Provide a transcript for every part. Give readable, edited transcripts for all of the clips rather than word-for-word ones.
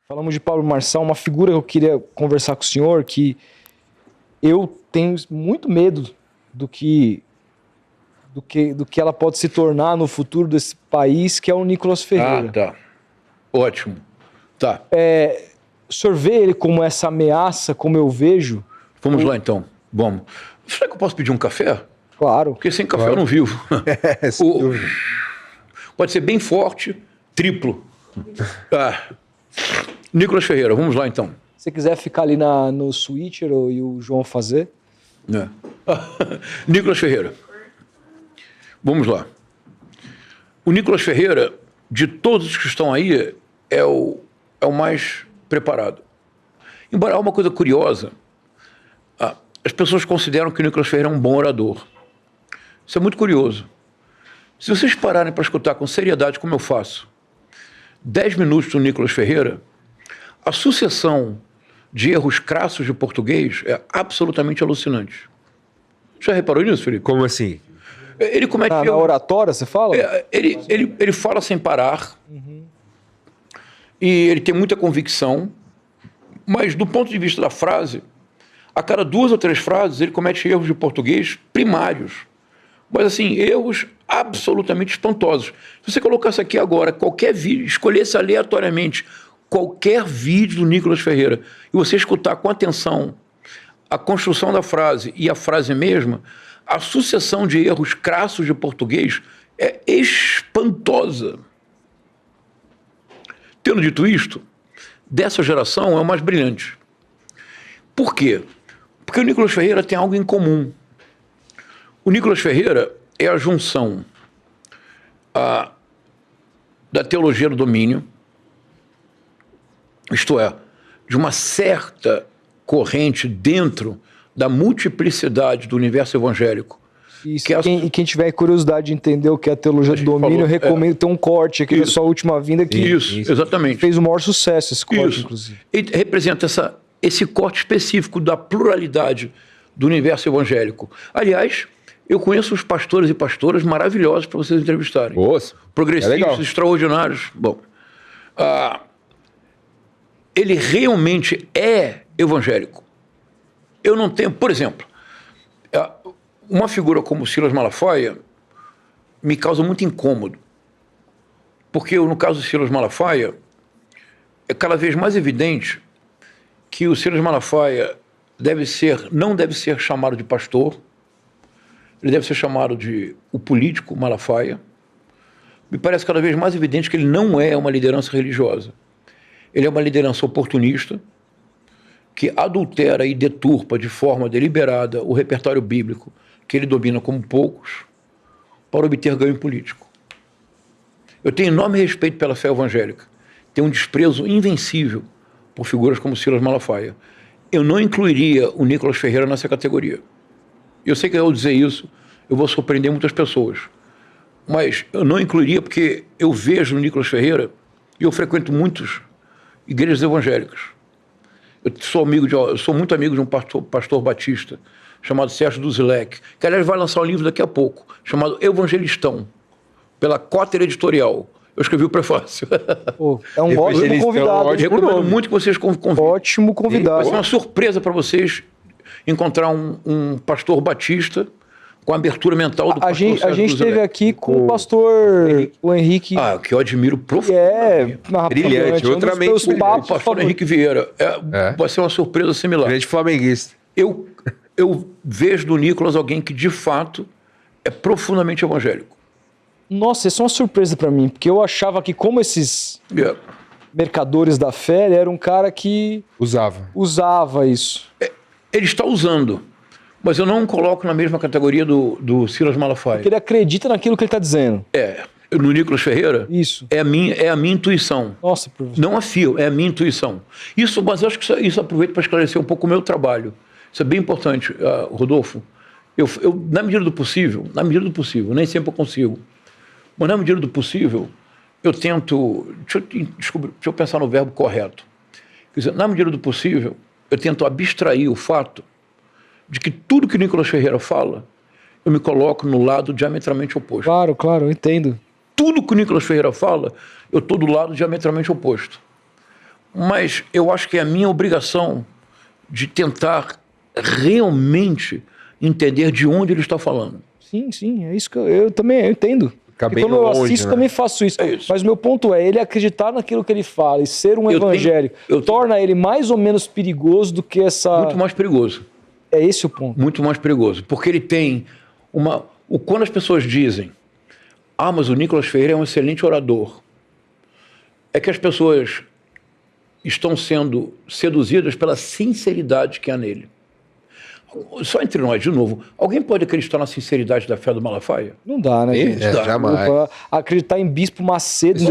Falamos de Pablo Marçal, uma figura que eu queria conversar com o senhor, que eu tenho muito medo do que ela pode se tornar no futuro desse país, que é o Nicolas Ferreira. Tá. Ótimo. Tá. O senhor vê ele como essa ameaça, como eu vejo? Vamos lá, então. Vamos. Será que eu posso pedir um café? Claro. Porque sem café eu não vivo. Pode ser bem forte, triplo. Nicolas Ferreira, vamos lá, então. Se você quiser ficar ali no switcher e o João fazer. Nicolas Ferreira. Vamos lá. O Nicolas Ferreira, de todos os que estão aí, é o mais preparado. Embora há uma coisa curiosa, as pessoas consideram que o Nicolas Ferreira é um bom orador. Isso é muito curioso. Se vocês pararem para escutar com seriedade, como eu faço, 10 minutos do Nicolas Ferreira, a sucessão de erros crassos de português é absolutamente alucinante. Já reparou nisso, Felipe? Como assim? Ele comete Na oratória, você fala? Ele fala sem parar. E ele tem muita convicção. Mas, do ponto de vista da frase, a cada 2 ou 3 frases, ele comete erros de português primários. Mas, assim, erros absolutamente espantosos. Se você colocasse aqui agora qualquer vídeo, escolhesse aleatoriamente qualquer vídeo do Nicolas Ferreira, e você escutar com atenção a construção da frase e a frase mesma, a sucessão de erros crassos de português é espantosa. Tendo dito isto, dessa geração é o mais brilhante. Por quê? Porque o Nicolas Ferreira tem algo em comum. O Nicolas Ferreira é a junção da teologia do domínio, isto é, de uma certa corrente dentro da multiplicidade do universo evangélico. Isso, quem tiver curiosidade de entender o que é a teologia do domínio, eu recomendo ter um corte aqui da sua última vinda, que exatamente. Fez o maior sucesso esse corte, inclusive. Ele representa esse corte específico da pluralidade do universo evangélico. Aliás, eu conheço os pastores e pastoras maravilhosos para vocês entrevistarem. Nossa, progressistas, extraordinários. Bom, ele realmente é evangélico. Eu não tenho, por exemplo, uma figura como Silas Malafaia me causa muito incômodo. Porque no caso do Silas Malafaia, é cada vez mais evidente que o Silas Malafaia não deve ser chamado de pastor, ele deve ser chamado de o político Malafaia. Me parece cada vez mais evidente que ele não é uma liderança religiosa. Ele é uma liderança oportunista, que adultera e deturpa de forma deliberada o repertório bíblico que ele domina como poucos, para obter ganho político. Eu tenho enorme respeito pela fé evangélica, tenho um desprezo invencível por figuras como Silas Malafaia. Eu não incluiria o Nicolas Ferreira nessa categoria. Eu sei que ao dizer isso, eu vou surpreender muitas pessoas, mas eu não incluiria porque eu vejo no Nicolas Ferreira, e eu frequento muitas igrejas evangélicas. Eu sou muito amigo de um pastor batista, chamado Sérgio Duzilek, que aliás vai lançar um livro daqui a pouco, chamado Evangelistão, pela Cotter Editorial. Eu escrevi o prefácio. É um ótimo convidado. Recomendo muito que vocês convidem. Ótimo convidado. Vai ser uma surpresa para vocês encontrar um pastor batista com a abertura mental do pastor Sérgio A gente esteve aquaqui com o pastor o Henrique. Que eu admiro profundamente. Brilhante, outra mente. O pastor Henrique Vieira. Vai ser uma surpresa similar. Grande flamenguista. Eu vejo no Nicolas alguém que, de fato, é profundamente evangélico. Nossa, isso é uma surpresa para mim, porque eu achava que, como esses mercadores da fé, ele era um cara que usava isso. Ele está usando, mas eu não coloco na mesma categoria do Silas Malafaia. Porque ele acredita naquilo que ele está dizendo. No Nicolas Ferreira, isso é a minha intuição. Nossa, professor. Não afio, é a minha intuição. Mas eu acho que isso aproveito para esclarecer um pouco o meu trabalho. Isso é bem importante, Rodolfo. Eu, na medida do possível, nem sempre eu consigo, mas na medida do possível, eu tento, deixa eu pensar no verbo correto. Quer dizer, na medida do possível, eu tento abstrair o fato de que tudo que o Nicolas Ferreira fala, eu me coloco no lado diametralmente oposto. Claro, eu entendo. Tudo que o Nicolas Ferreira fala, eu estou do lado diametralmente oposto. mas eu acho que é a minha obrigação de tentar realmente entender de onde ele está falando. Sim, é isso que eu também entendo. Fica E bem quando eu longe, assisto, né? também faço isso. É isso. Mas meu ponto é, ele acreditar naquilo que ele fala e ser um evangélico torna ele mais ou menos perigoso do que essa... Muito mais perigoso. É esse o ponto. Muito mais perigoso. Porque ele tem uma... Quando as pessoas dizem, mas o Nicolas Ferreira é um excelente orador, é que as pessoas estão sendo seduzidas pela sinceridade que há nele. Só entre nós, de novo, alguém pode acreditar na sinceridade da fé do Malafaia? Não dá, né, gente? Jamais. Acreditar em Bispo Macedo... A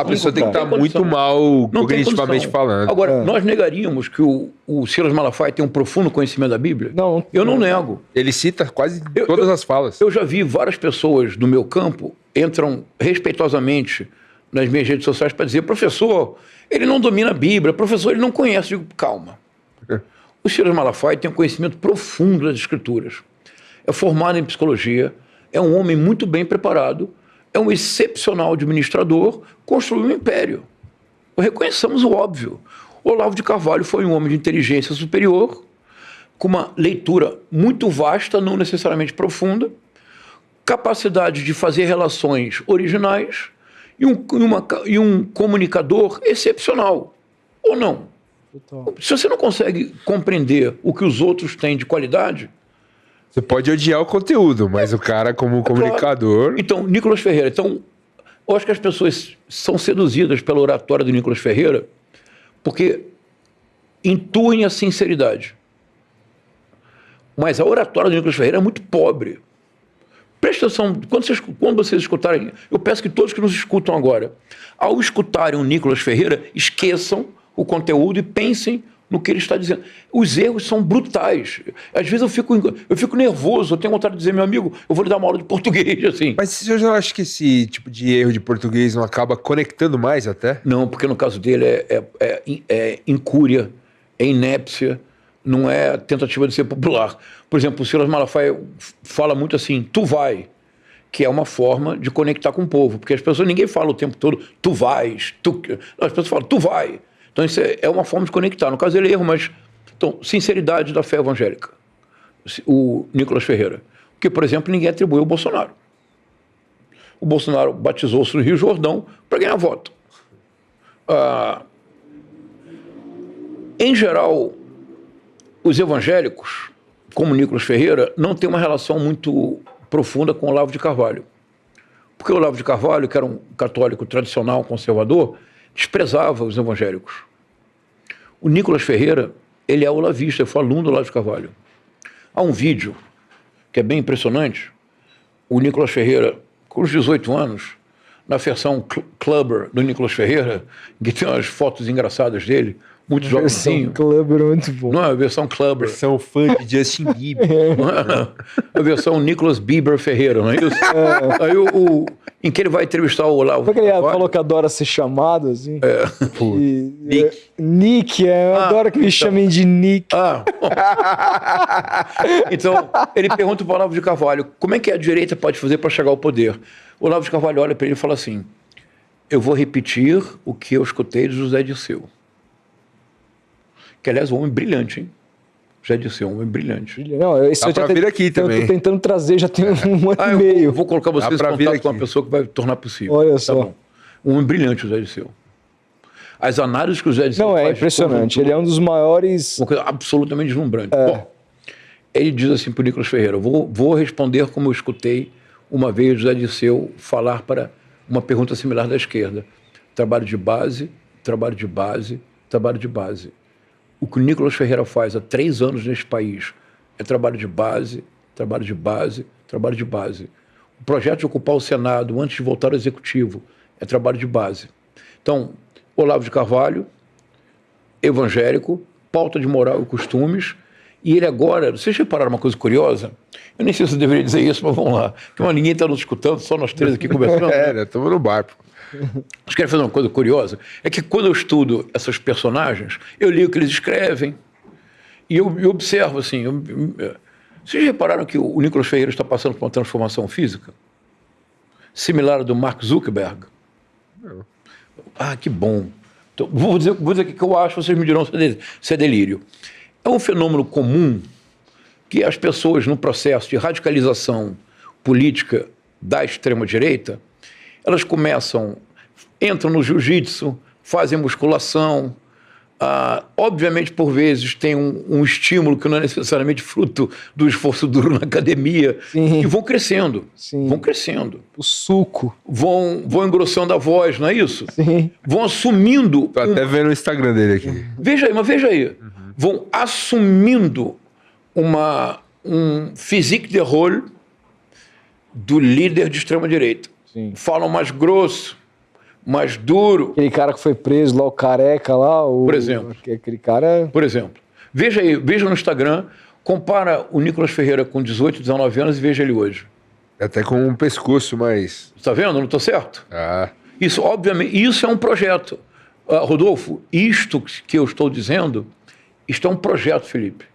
pessoa tem que estar muito mal cognitivamente falando. Agora, nós negaríamos que o Silas Malafaia tem um profundo conhecimento da Bíblia? Não. Eu não nego. Ele cita quase todas as falas. Eu já vi várias pessoas do meu campo entram respeitosamente nas minhas redes sociais para dizer, professor, ele não domina a Bíblia, professor, ele não conhece. Eu digo, calma. O Silas Malafaia tem um conhecimento profundo das Escrituras. É formado em psicologia, é um homem muito bem preparado, é um excepcional administrador, construiu um império. Reconheçamos o óbvio. Olavo de Carvalho foi um homem de inteligência superior, com uma leitura muito vasta, não necessariamente profunda, capacidade de fazer relações originais e um comunicador excepcional. Ou não? Se você não consegue compreender o que os outros têm de qualidade... Você pode odiar o conteúdo, mas o cara como comunicador... Claro. Então, Nicolas Ferreira. Então, eu acho que as pessoas são seduzidas pela oratória do Nicolas Ferreira porque intuem a sinceridade. Mas a oratória do Nicolas Ferreira é muito pobre. Presta atenção, quando vocês escutarem... Eu peço que todos que nos escutam agora, ao escutarem o Nicolas Ferreira, esqueçam o conteúdo e pensem no que ele está dizendo. Os erros são brutais. Às vezes eu fico nervoso, eu tenho vontade de dizer, meu amigo, eu vou lhe dar uma aula de português, assim. Mas você já acha que esse tipo de erro de português não acaba conectando mais até? Não, porque no caso dele é incúria, é inépcia, não é tentativa de ser popular. Por exemplo, o Silas Malafaia fala muito assim, tu vai, que é uma forma de conectar com o povo, porque as pessoas, ninguém fala o tempo todo, tu vais, as pessoas falam, tu vai. Então isso é uma forma de conectar. No caso ele é erro, mas... Então, sinceridade da fé evangélica. O Nicolas Ferreira. Porque, por exemplo, ninguém atribuiu ao Bolsonaro. O Bolsonaro batizou-se no Rio Jordão para ganhar voto. Em geral, os evangélicos, como Nicolas Ferreira, não têm uma relação muito profunda com o Olavo de Carvalho. Porque o Olavo de Carvalho, que era um católico tradicional, conservador, desprezava os evangélicos. O Nicolas Ferreira, ele é olavista, foi aluno do Olavo de Carvalho. Há um vídeo que é bem impressionante, o Nicolas Ferreira, com os 18 anos, na versão Clubber do Nicolas Ferreira, que tem umas fotos engraçadas dele, muito jovenzinho. Clubber é muito bom. Não é a versão Clubber. Versão fã de Justin Bieber. A versão Nicolas Bieber Ferreira, não é isso? Aí em que ele vai entrevistar o Olavo. Foi que ele falou que adora ser chamado, assim? Nick. Nick, eu adoro que me chamem de Nick. Então, ele pergunta para o Olavo de Carvalho, como é que a direita pode fazer para chegar ao poder? O Olavo de Carvalho olha para ele e fala assim, eu vou repetir o que eu escutei de José Dirceu. Que, aliás, é um homem brilhante, hein? José Dirceu, um homem brilhante. Não, esse dá pra vir aqui também. Eu tô tentando trazer, já tem um ano e meio. Eu vou colocar vocês em contato com uma pessoa que vai tornar possível. Olha só. Bom. Um homem brilhante, José Dirceu. As análises que o José Dirceu faz... Não, é impressionante. Ele é um dos maiores... Uma coisa absolutamente deslumbrante. Bom, ele diz assim para o Nicolas Ferreira, vou responder como eu escutei uma vez José Dirceu falar para uma pergunta similar da esquerda. Trabalho de base, trabalho de base, trabalho de base. O que o Nicolas Ferreira faz há 3 anos neste país é trabalho de base, trabalho de base, trabalho de base. O projeto de ocupar o Senado antes de voltar ao Executivo é trabalho de base. Então, Olavo de Carvalho, evangélico, pauta de moral e costumes, e ele agora, vocês repararam uma coisa curiosa? Eu nem sei se eu deveria dizer isso, mas vamos lá. Porque ninguém está nos escutando, só nós 3 aqui conversando. Estamos no bar. Vocês querem fazer uma coisa curiosa? É que quando eu estudo essas personagens, eu li o que eles escrevem e eu observo assim. Vocês repararam que o Nicolas Ferreira está passando por uma transformação física? Similar à do Mark Zuckerberg? Não. Que bom. Então, vou dizer o que eu acho, vocês me dirão se é delírio. É um fenômeno comum que as pessoas, no processo de radicalização política da extrema-direita, elas entram no jiu-jitsu, fazem musculação, obviamente, por vezes, tem um estímulo que não é necessariamente fruto do esforço duro na academia, Sim. e vão crescendo, Sim. vão crescendo. O suco. Vão engrossando a voz, não é isso? Sim. Vão assumindo... Tô até vendo o Instagram dele aqui. Veja aí. Vão assumindo um physique de rôle do líder de extrema-direita. Sim. Falam mais grosso, mais duro. Aquele cara que foi preso lá, o careca lá. Por exemplo. Aquele cara... Por exemplo. Veja no Instagram, compara o Nicolas Ferreira com 18, 19 anos e veja ele hoje. Até com um pescoço mais... Está vendo? Não estou certo? Ah, Isso, obviamente, isso é um projeto. Rodolfo, isto que eu estou dizendo, isto é um projeto, Felipe.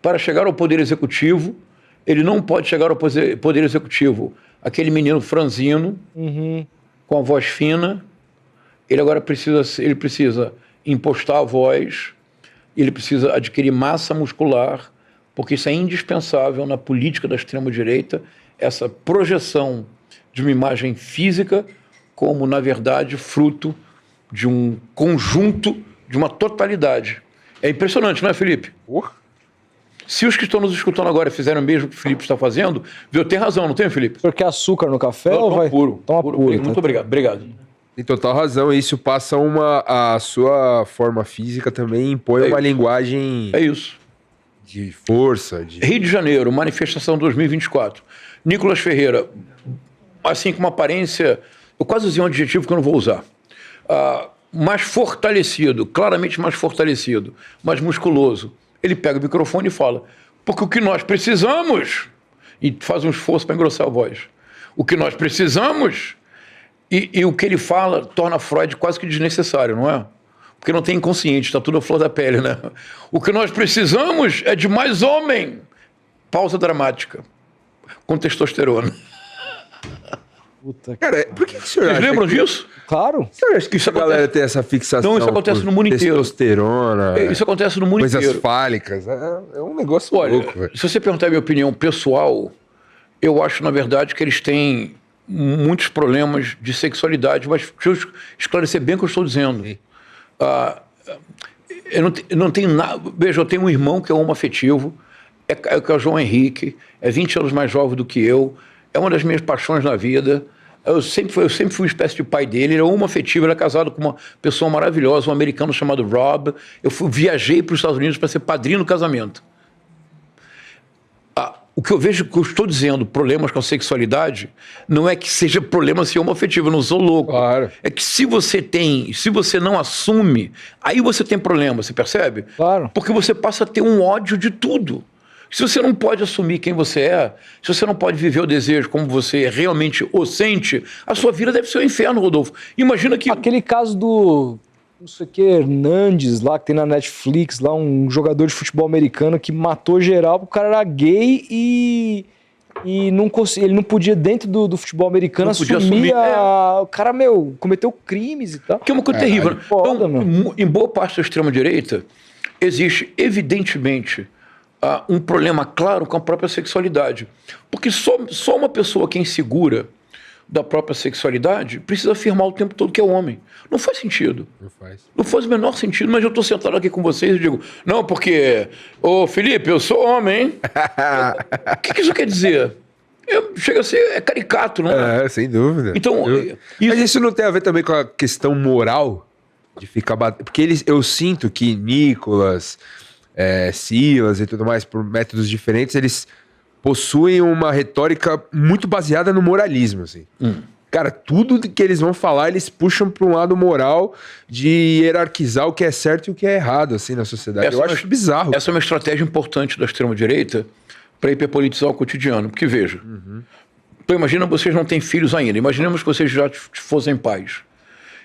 Para chegar ao Poder Executivo, ele não pode chegar ao Poder Executivo. Aquele menino franzino, com a voz fina, ele agora precisa impostar a voz, ele precisa adquirir massa muscular, porque isso é indispensável na política da extrema-direita, essa projeção de uma imagem física como, na verdade, fruto de um conjunto, de uma totalidade. É impressionante, não é, Felipe? Se os que estão nos escutando agora fizeram o mesmo que o Felipe está fazendo, viu, tem razão, não tem, Felipe? O senhor quer açúcar no café Não, ou toma vai? puro. Toma puro. puro. Muito obrigado. tem total razão. Isso passa a sua forma física também impõe uma linguagem É isso. de força, de... Rio de Janeiro, manifestação 2024. Nicolas Ferreira, assim com uma aparência, eu quase usei um adjetivo que eu não vou usar, mais fortalecido, claramente mais fortalecido, mais musculoso. Ele pega o microfone e fala, porque o que nós precisamos, e faz um esforço para engrossar a voz, o que nós precisamos, e o que ele fala torna Freud quase que desnecessário, não é? Porque não tem inconsciente, está tudo à flor da pele, né? O que nós precisamos é de mais homem. Pausa dramática. Com testosterona. Puta, Cara, por que o senhor Vocês acha lembram que... disso? claro. O senhor acha que Isso a galera acontece- tem essa fixação Não, isso acontece por no mundo inteiro. testosterona, Isso acontece no mundo coisas inteiro. fálicas? É um negócio Olha, louco, velho. se você perguntar a minha opinião pessoal, eu acho, na verdade, que eles têm muitos problemas de sexualidade, mas deixa eu esclarecer bem o que eu estou dizendo. Eu não tenho nada... Veja, eu tenho um irmão que é homoafetivo, que é o João Henrique, é 20 anos mais jovem do que eu, é uma das minhas paixões na vida. Eu sempre fui uma espécie de pai dele, ele é homoafetivo, ele é casado com uma pessoa maravilhosa, um americano chamado Rob. Viajei para os Estados Unidos para ser padrinho do casamento. O que eu vejo, que eu estou dizendo, problemas com a sexualidade, não é que seja problema ser homoafetivo, eu não sou louco. Claro. É que se você não assume, aí você tem problema, você percebe? Claro. Porque você passa a ter um ódio de tudo. Se você não pode assumir quem você é, se você não pode viver o desejo como você realmente o sente, a sua vida deve ser um inferno, Rodolfo. Imagina que... Aquele caso do, não sei o que, Hernandes lá, que tem na Netflix, lá um jogador de futebol americano que matou geral, o cara era gay e não ele não podia, dentro do futebol americano, Não podia assumir assumir, o cara, cometeu crimes e tal. Que é uma coisa terrível. Né? foda, Então, em boa parte da extrema-direita, existe, evidentemente, um problema claro com a própria sexualidade. Porque só uma pessoa que é insegura da própria sexualidade precisa afirmar o tempo todo que é homem. Não faz sentido. Não faz o menor sentido, mas eu estou sentado aqui com vocês e digo, não, porque, ô Felipe, eu sou homem, hein? O que isso quer dizer? Chega a ser caricato, não é? É, sem dúvida. Então, Mas isso não tem a ver também com a questão moral de ficar batendo? Porque eu sinto que Nicolas, Silas e tudo mais, por métodos diferentes, eles possuem uma retórica muito baseada no moralismo, assim. Cara, tudo que eles vão falar, eles puxam para um lado moral de hierarquizar o que é certo e o que é errado, assim, na sociedade. Eu acho bizarro. Essa é uma estratégia importante da extrema-direita para hiperpolitizar o cotidiano. Porque, veja, então imagina, vocês não têm filhos ainda. Imaginemos que vocês já fossem pais.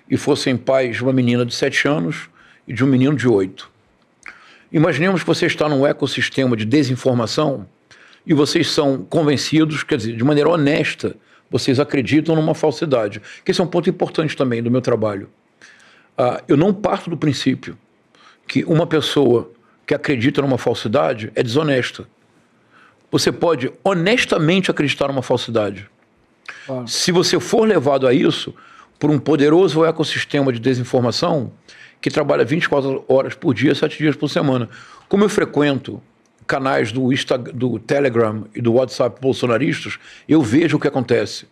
E fossem pais de uma menina de 7 anos e de um menino de 8. Imaginemos que você está num ecossistema de desinformação e vocês são convencidos, quer dizer, de maneira honesta, vocês acreditam numa falsidade. Que esse é um ponto importante também do meu trabalho. Eu não parto do princípio que uma pessoa que acredita numa falsidade é desonesta. Você pode honestamente acreditar numa falsidade. Claro. Se você for levado a isso por um poderoso ecossistema de desinformação que trabalha 24 horas por dia, 7 dias por semana. Como eu frequento canais do Telegram e do WhatsApp bolsonaristas, eu vejo o que acontece.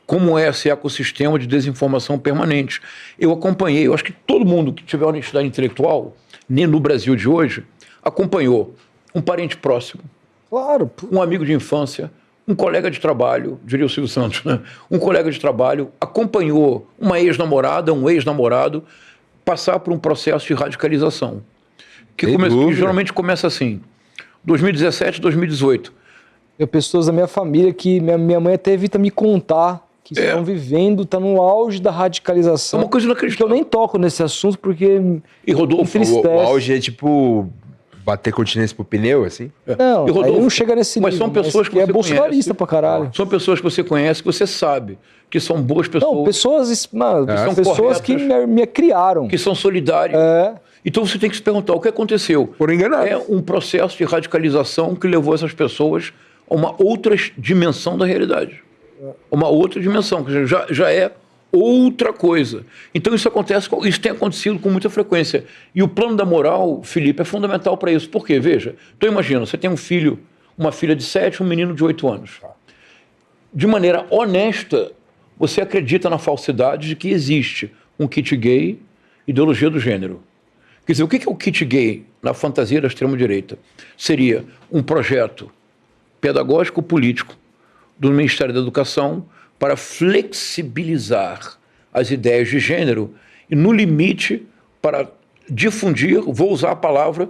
Como é esse ecossistema de desinformação permanente. Eu acompanhei, eu acho que todo mundo que tiver honestidade intelectual, nem no Brasil de hoje, acompanhou um parente próximo, Claro. um amigo de infância, um colega de trabalho, diria o Silvio Santos, né? Um colega de trabalho acompanhou uma ex-namorada, um ex-namorado, passar por um processo de radicalização. Que geralmente começa assim, 2017, 2018. Eu pessoas da minha família que minha mãe até evita me contar que estão vivendo, tá no auge da radicalização. É uma coisa inacreditável. Que eu nem toco nesse assunto porque E Rodolfo, entristece. O auge é tipo bater continência pro pneu, assim? Não, E Rodolfo, aí não chega nesse nível. mas são pessoas que é você bolsonarista conhece. pra caralho. São pessoas que você conhece, que você sabe que são boas pessoas, Não, pessoas, mano, são pessoas que me criaram. que são solidárias. É. Então você tem que se perguntar o que aconteceu. Foram enganados. É um processo de radicalização que levou essas pessoas a uma outra dimensão da realidade. Uma outra dimensão, que já é outra coisa. Então isso tem acontecido com muita frequência. E o plano da moral, Felipe, é fundamental para isso. Por quê? Veja, então imagina, você tem um filho, uma filha de 7, um menino de 8 anos. De maneira honesta, você acredita na falsidade de que existe um kit gay, ideologia do gênero. Quer dizer, o que é o kit gay na fantasia da extrema-direita? Seria um projeto pedagógico-político do Ministério da Educação para flexibilizar as ideias de gênero e, no limite, para difundir, vou usar a palavra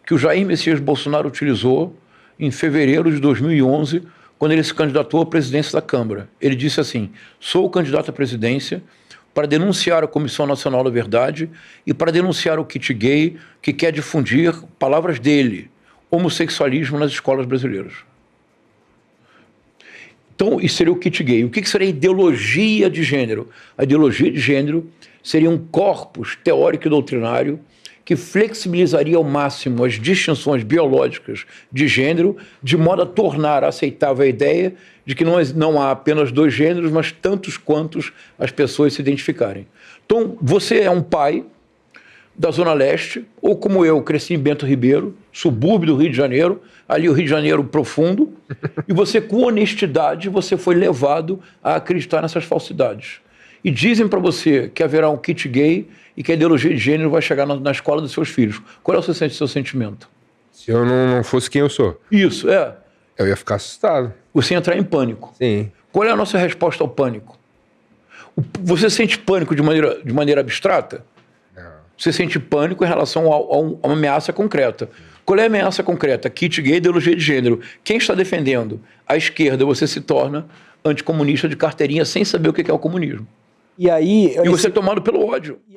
que o Jair Messias Bolsonaro utilizou em fevereiro de 2011, quando ele se candidatou à presidência da Câmara. Ele disse assim: sou candidato à presidência para denunciar a Comissão Nacional da Verdade e para denunciar o kit gay que quer difundir, palavras dele, homossexualismo nas escolas brasileiras. Então, isso seria o kit gay. O que seria a ideologia de gênero? A ideologia de gênero seria um corpus teórico e doutrinário que flexibilizaria ao máximo as distinções biológicas de gênero, de modo a tornar aceitável a ideia de que não há apenas 2 gêneros, mas tantos quantos as pessoas se identificarem. Então, você é um pai da Zona Leste, ou como eu, cresci em Bento Ribeiro, subúrbio do Rio de Janeiro, ali o Rio de Janeiro profundo, e você, com honestidade, você foi levado a acreditar nessas falsidades. E dizem para você que haverá um kit gay e que a ideologia de gênero vai chegar na escola dos seus filhos. Qual é o seu sentimento? Se eu não fosse quem eu sou, Isso, eu ia ficar assustado. você ia entrar em pânico. Sim. Qual é a nossa resposta ao pânico? Você sente pânico de maneira abstrata? Não. Você sente pânico em relação a uma ameaça concreta. Qual é a ameaça concreta? Kit gay, ideologia de gênero. Quem está defendendo a esquerda, você se torna anticomunista de carteirinha sem saber o que é o comunismo. E aí... E você é tomado pelo ódio.